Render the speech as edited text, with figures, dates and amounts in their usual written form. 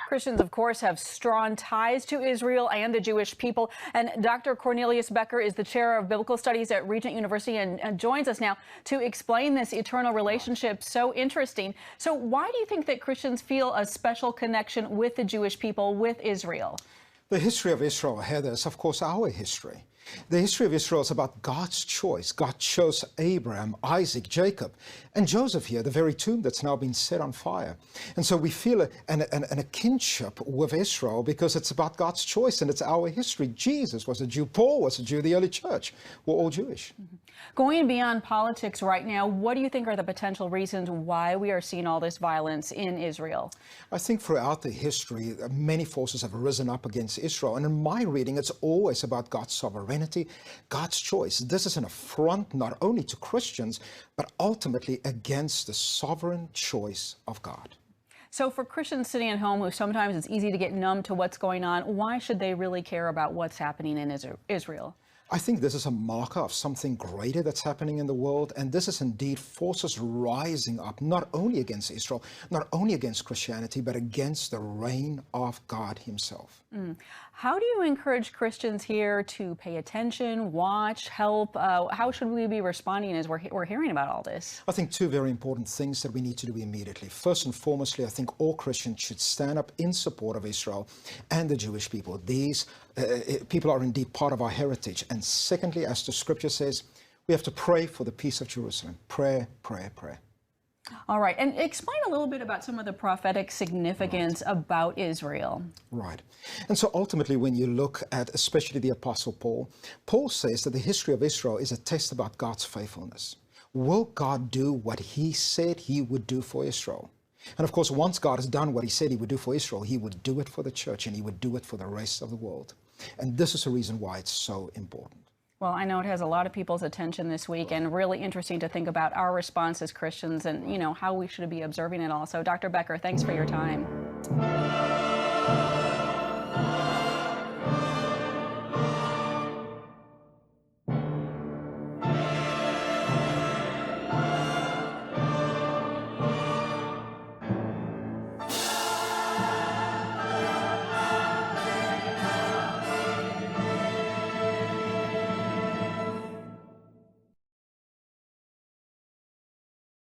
Christians, of course, have strong ties to Israel and the Jewish people. And Dr. Cornelius Becker is the chair of biblical studies at Regent University and joins us now to explain this eternal relationship. So interesting. So why do you think that Christians feel a special connection with the Jewish people, with Israel? The history of Israel, Heather, is of course our history. The history of Israel is about God's choice. God chose Abraham, Isaac, Jacob, and Joseph here, the very tomb that's now been set on fire. And so we feel a kinship with Israel because it's about God's choice and it's our history. Jesus was a Jew. Paul was a Jew. The early church were all Jewish. Mm-hmm. Going beyond politics right now, what do you think are the potential reasons why we are seeing all this violence in Israel? I think throughout the history, many forces have risen up against Israel. And in my reading, it's always about God's sovereignty, God's choice. This is an affront not only to Christians, but ultimately against the sovereign choice of God. So for Christians sitting at home who sometimes it's easy to get numb to what's going on, why should they really care about what's happening in Israel? I think this is a marker of something greater that's happening in the world, and this is indeed forces rising up, not only against Israel, not only against Christianity, but against the reign of God himself. How do you encourage Christians here to pay attention, watch, help? How should we be responding as we're hearing about all this? I think two very important things that we need to do immediately. First and foremostly, I think all Christians should stand up in support of Israel and the Jewish people. These people are indeed part of our heritage. And secondly, as the scripture says, we have to pray for the peace of Jerusalem. Pray, pray, pray. All right. And explain a little bit about some of the prophetic significance about Israel. Right. And so ultimately, when you look at especially the Apostle Paul, Paul says that the history of Israel is a test about God's faithfulness. Will God do what he said he would do for Israel? And of course, once God has done what he said he would do for Israel, he would do it for the church and he would do it for the rest of the world. And this is the reason why it's so important. Well, I know it has a lot of people's attention this week, and really interesting to think about our response as Christians and, how we should be observing it all. So, Dr. Becker, thanks for your time.